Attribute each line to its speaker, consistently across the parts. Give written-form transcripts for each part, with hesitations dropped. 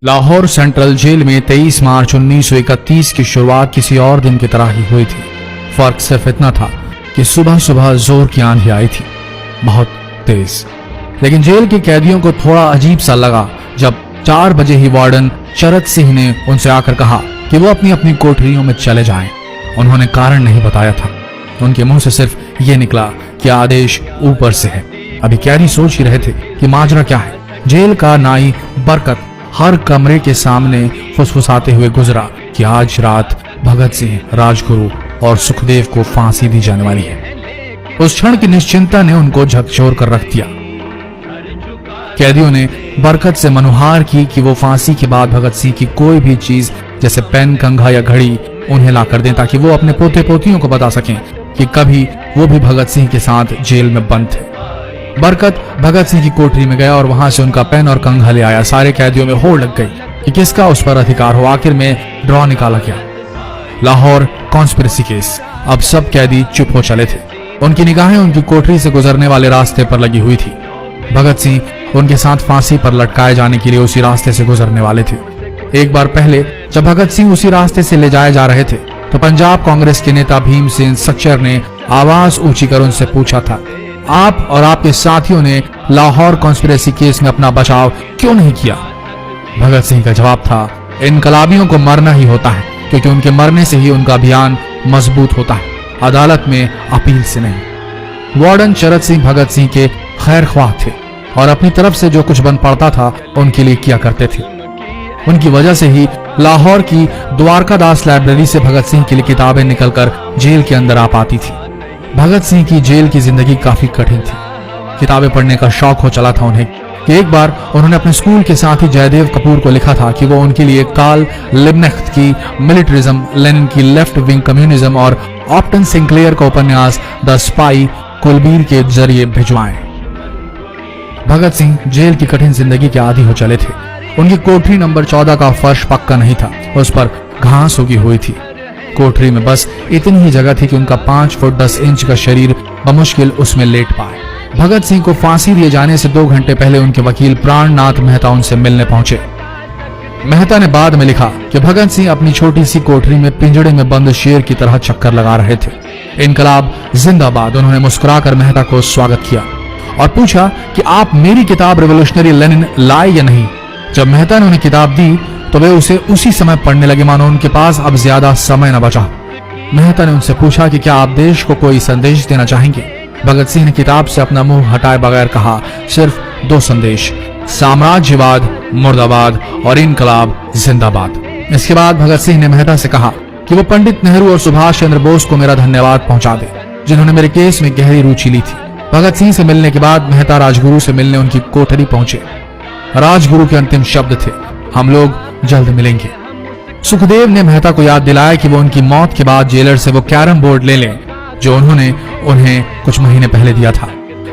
Speaker 1: Lahore central jail में 23 मार्च 1931 की शुरुआत किसी और दिन की तरह ही हुई थी। फर्क सिर्फ इतना था कि सुबह सुबह जोर की आंधी आई थी, बहुत तेज। लेकिन जेल के कैदियों को थोड़ा अजीब सा लगा जब 4 बजे ही वार्डन चरत सिंह ने उनसे आकर कहा कि वो अपनी अपनी कोठरियों में चले जाएं। उन्होंने कारण नहीं बताया था। उनके मुंह से सिर्फ ये निकला कि आदेश ऊपर से है। अभी कैदी सोच ही रहे थे कि माजरा क्या है। जेल का नाई बरकत हर कमरे के सामने फुसफुसाते हुए गुजरा कि आज रात भगत सिंह, राजगुरु और सुखदेव को फांसी दी जाने वाली है। उस क्षण की निश्चिंता ने उनको झकझोर कर रख दिया। कैदियों ने बरकत से मनुहार की कि वो फांसी के बाद भगत सिंह की कोई भी चीज जैसे पेन, कंघा या घड़ी उन्हें ला कर दें ताकि वो अपने पोते पोतियों को बता सकें कि कभी वो भी भगत सिंह के साथ जेल में बंद थे। बरकत भगत सिंह की कोठरी में गया और वहां से उनका पेन और कंघा ले आया। सारे कैदियों में होड़ लग गई कि किसका उस पर अधिकार हो। आखिर में ड्रॉ निकाला गया, लाहौर कॉन्स्पिरेसी केस। अब सब कैदी चुप हो चले थे। उनकी निगाहें उनकी कोठरी से गुजरने वाले रास्ते पर लगी हुई थी। भगत सिंह उनके साथ फांसी पर लटकाए जाने के लिए उसी रास्ते से गुजरने वाले थे। एक बार पहले जब भगत सिंह उसी रास्ते से ले जाए जा रहे थे तो पंजाब कांग्रेस के नेता भीम सिंह सच्चर ने आवाज ऊंची कर उनसे पूछा था, आप और आपके साथियों ने लाहौर कॉन्स्पिरेसी केस में अपना बचाव क्यों नहीं किया? भगत सिंह का जवाब था, इनकलाबियों को मरना ही होता है क्योंकि उनके मरने से ही उनका अभियान मजबूत होता है, अदालत में अपील से नहीं। वार्डन चरत सिंह भगत सिंह के खैर ख्वाह थे और अपनी तरफ से जो कुछ बन पड़ता था उनके लिए किया करते थे। उनकी वजह से ही लाहौर की द्वारकादास लाइब्रेरी से भगत सिंह के लिए किताबें निकलकर जेल के अंदर आ पाती थी। भगत सिंह की जेल की जिंदगी काफी कठिन थी। किताबें पढ़ने का शौक हो चला था उन्हें कि एक बार उन्होंने अपने स्कूल के साथी जयदेव कपूर को लिखा था कि वो उनके लिए कार्ल लिब्कनेcht की मिलिटरिज्म, लेनिन की लेफ्ट विंग कम्युनिज्म और ऑप्टन सिंक्लेयर का उपन्यास द स्पाई कुलबीर के जरिए भिजवाएं। भगत सिंह जेल की कठिन जिंदगी के आदी हो चले थे। उनकी कोठरी नंबर 14 का फर्श पक्का नहीं था, उस पर घास उगी हुई थी। कोठरी में बस इतनी ही जगह थी कि उनका 5 फुट 10 इंच का शरीर बमुश्किल उसमें लेट पाए। भगत सिंह को फांसी दिए जाने से 2 घंटे पहले उनके वकील प्राणनाथ मेहता उनसे मिलने पहुंचे। मेहता ने बाद में लिखा कि भगत सिंह अपनी छोटी सी कोठरी में पिंजड़े में बंद शेर की तरह चक्कर लगा रहे थे। इनकलाब जिंदाबाद। उन्होंने मुस्कुराकर मेहता को स्वागत किया और पूछा कि आप मेरी किताब रिवोल्यूशनरी लेनिन लाए या नहीं। जब मेहता ने उन्हें किताब दी तो वे उसे उसी समय पढ़ने लगे मानो उनके पास अब ज्यादा समय न बचा। मेहता ने उनसे पूछा कि क्या आप देश को कोई संदेश देना चाहेंगे। भगत सिंह ने किताब से अपना मुंह हटाए बगैर कहा, सिर्फ 2 संदेश, साम्राज्यवाद मुर्दाबाद और इनकलाब जिंदाबाद। इसके बाद भगत सिंह ने मेहता से कहा कि वो पंडित नेहरू और सुभाष चंद्र बोस को मेरा धन्यवाद पहुंचा दे जिन्होंने मेरे केस में गहरी रुचि ली थी। भगत सिंह से मिलने के बाद मेहता राजगुरु से मिलने उनकी कोठरी पहुंचे। राजगुरु के अंतिम शब्द थे, हम लोग जल्द मिलेंगे। सुखदेव ने मेहता को याद दिलाया कि वो उनकी मौत के बाद जेलर से वो कैरम बोर्ड ले लें जो उन्होंने उन्हें कुछ महीने पहले दिया था।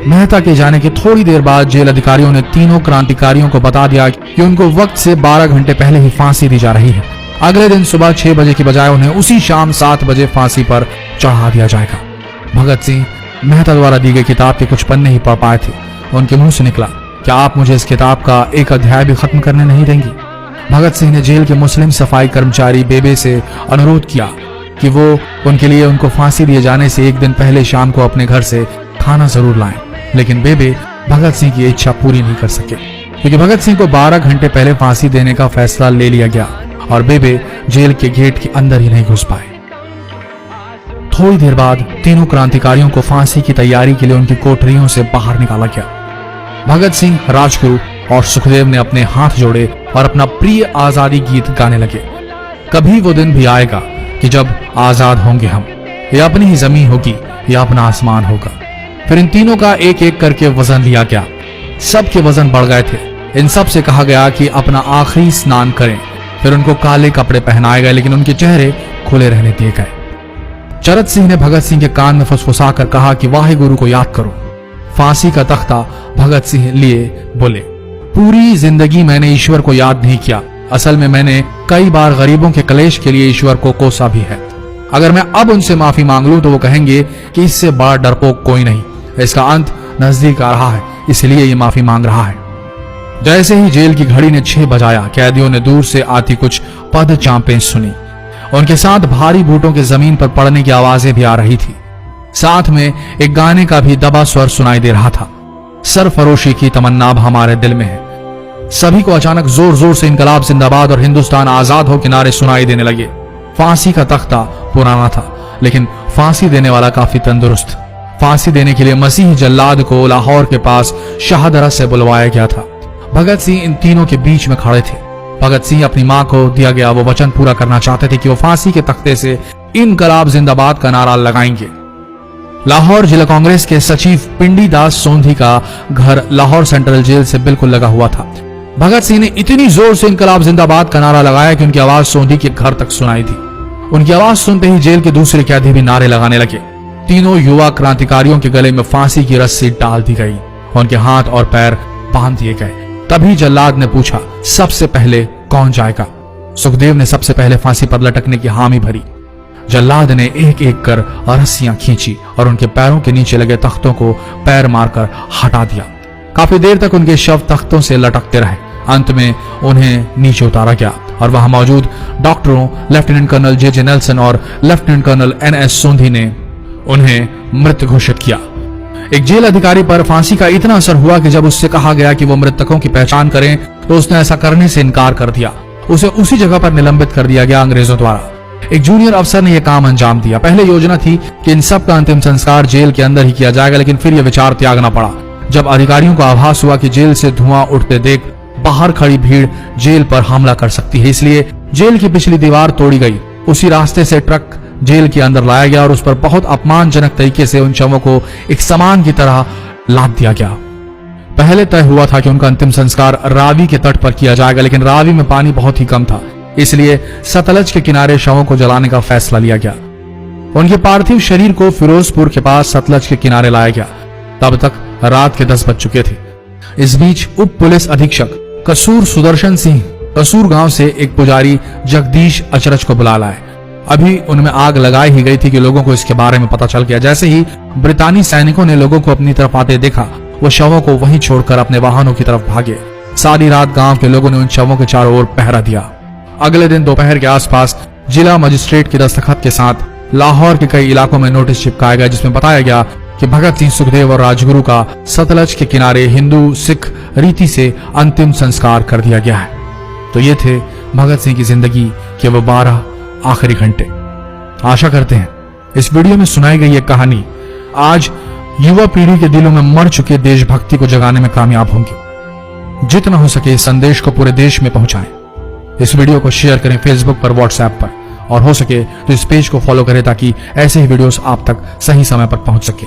Speaker 1: मेहता के जाने के थोड़ी देर बाद जेल अधिकारियों ने तीनों क्रांतिकारियों को बता दिया कि उनको वक्त से 12 घंटे पहले ही फांसी दी जा रही है। अगले दिन सुबह 6 बजे की बजाय उन्हें उसी शाम 7 बजे फांसी पर चढ़ा दिया जाएगा। भगत सिंह मेहता द्वारा दी गई किताब के कुछ पन्ने ही पढ़ पाए थे। उनके मुंह से निकला, क्या आप मुझे इस किताब का एक अध्याय भी खत्म करने नहीं देंगी? भगत सिंह ने जेल के मुस्लिम सफाई कर्मचारी बेबे से अनुरोध किया कि वो उनके लिए उनको फांसी दिए जाने से 1 दिन पहले शाम को अपने घर से खाना जरूर लाएं। लेकिन बेबे भगत सिंह की इच्छा पूरी नहीं कर सके क्योंकि भगत सिंह को 12 घंटे पहले फांसी देने का फैसला ले लिया गया और बेबे जेल के गेट के अंदर ही नहीं घुस पाए। थोड़ी देर बाद तीनों क्रांतिकारियों को फांसी की तैयारी के लिए उनकी कोठरियों से बाहर निकाला गया। भगत सिंह, राजगुरु और सुखदेव ने अपने हाथ जोड़े और अपना प्रिय आजादी गीत गाने लगे। कभी वो दिन भी आएगा कि जब आजाद होंगे हम, या अपनी ही जमीन होगी या अपना आसमान होगा। फिर इन तीनों का एक एक करके वजन लिया गया। सबके वजन बढ़ गए थे। इन सब से कहा गया कि अपना आखिरी स्नान करें। फिर उनको काले कपड़े पहनाए गए लेकिन उनके चेहरे खुले रहने दिए गए। चरत सिंह ने भगत सिंह के कान में फुसफुसा कर कहा कि वाहे गुरु को याद करो। फांसी का तख्ता भगत सिंह लिए बोले, पूरी जिंदगी मैंने ईश्वर को याद नहीं किया। असल में मैंने कई बार गरीबों के कलेश के लिए ईश्वर को कोसा भी है। अगर मैं अब उनसे माफी मांग लूं तो वो कहेंगे कि इससे बड़ा डरपोक कोई नहीं। इसका अंत नजदीक आ रहा है, इसलिए ये माफी मांग रहा है। जैसे ही जेल की घड़ी ने 6 बजाया, कैदियों ने दूर से आती कुछ पद चांपें सुनी। उनके साथ भारी बूटों के जमीन पर पड़ने की आवाजें भी आ रही थी। साथ में एक गाने का भी दबा स्वर सुनाई दे रहा था, सरफरोशी की तमन्ना अब हमारे दिल में है। सभी को अचानक जोर जोर से इनकलाब जिंदाबाद और हिंदुस्तान आजाद हो किनारे सुनाई देने लगे। फांसी का तख्ता पुराना था, लेकिन फांसी देने वाला काफी तंदुरुस्त। फांसी देने के लिए मसीह जल्लाद को लाहौर के पास शाहदरा से बुलवाया गया था। भगत सिंह इन तीनों के बीच में खड़े थे। भगत सिंह अपनी मां को दिया गया वो वचन पूरा करना चाहते थे कि वो फांसी के तख्ते से इनकलाब जिंदाबाद का नारा लगाएंगे। लाहौर जिला कांग्रेस के सचिव पिंडी दास सोंधी का घर लाहौर सेंट्रल जेल से बिल्कुल लगा हुआ था। भगत सिंह ने इतनी जोर से इनकलाब जिंदाबाद का नारा लगाया कि उनकी आवाज सोंधी के घर तक सुनाई दी। उनकी आवाज सुनते ही जेल के दूसरे कैदी भी नारे लगाने लगे। तीनों युवा क्रांतिकारियों के गले में फांसी की रस्सी डाल दी गई, उनके हाथ और पैर बांध दिए गए। तभी जल्लाद ने पूछा, सबसे पहले कौन जाएगा? सुखदेव ने सबसे पहले फांसी पर लटकने की हामी भरी। जल्लाद ने एक एक कर रस्सियां खींची और उनके पैरों के नीचे लगे तख्तों को पैर मारकर हटा दिया। काफी देर तक उनके शव तख्तों से लटकते रहे। अंत में उन्हें नीचे उतारा गया और वहां मौजूद डॉक्टरों लेफ्टिनेंट कर्नल जे नेल्सन और लेफ्टिनेंट कर्नल NS सोंधी ने उन्हें मृत घोषित किया। एक जेल अधिकारी पर फांसी का इतना असर हुआ कि जब उससे कहा गया कि वो मृतकों की पहचान करें तो उसने ऐसा करने से इनकार कर दिया। उसे उसी जगह पर निलंबित कर दिया गया अंग्रेजों द्वारा। एक जूनियर अफसर ने यह काम अंजाम दिया। पहले योजना थी कि इन सब का अंतिम संस्कार जेल के अंदर ही किया जाएगा, लेकिन फिर यह विचार त्यागना पड़ा जब अधिकारियों को आभास हुआ कि जेल से धुआं उठते देख बाहर खड़ी भीड़ जेल पर हमला कर सकती है। इसलिए जेल की पिछली दीवार तोड़ी गई। उसी रास्ते से ट्रक जेल के अंदर लाया गया और उस पर बहुत अपमानजनक तरीके से उन शवों को एक सामान की तरह लाद दिया गया। पहले तय हुआ था कि उनका अंतिम संस्कार रावी के तट पर किया जाएगा, लेकिन रावी में पानी बहुत ही कम था, इसलिए सतलज के किनारे शवों को जलाने का फैसला लिया गया। उनके पार्थिव शरीर को फिरोजपुर के पास सतलज के किनारे लाया गया। तब तक रात के 10 बज चुके थे। इस बीच उप पुलिस अधीक्षक कसूर सुदर्शन सिंह कसूर गांव से एक पुजारी जगदीश अचरज को बुला लाए। अभी उनमें आग लगाई ही गई थी कि लोगों को इसके बारे में पता चल गया। जैसे ही ब्रितानी सैनिकों ने लोगों को अपनी तरफ आते देखा, वो शवों को वहीं छोड़कर अपने वाहनों की तरफ भागे। सारी रात गांव के लोगों ने उन शवों के चारों ओर पहरा दिया। अगले दिन दोपहर के आसपास जिला मजिस्ट्रेट के दस्तखत के साथ लाहौर के कई इलाकों में नोटिस चिपकाया गया, जिसमें बताया गया कि भगत सिंह, सुखदेव और राजगुरु का सतलज के किनारे हिंदू सिख रीति से अंतिम संस्कार कर दिया गया है। तो ये थे भगत सिंह की जिंदगी के वो 12 आखिरी घंटे। आशा करते हैं इस वीडियो में सुनाई गई ये कहानी आज युवा पीढ़ी के दिलों में मर चुके देशभक्ति को जगाने में कामयाब होंगी। जितना हो सके इस संदेश को पूरे देश में पहुंचाएं। इस वीडियो को शेयर करें फेसबुक पर, व्हाट्सएप पर, और हो सके तो इस पेज को फॉलो करें ताकि ऐसे ही वीडियोस आप तक सही समय पर पहुंच सके।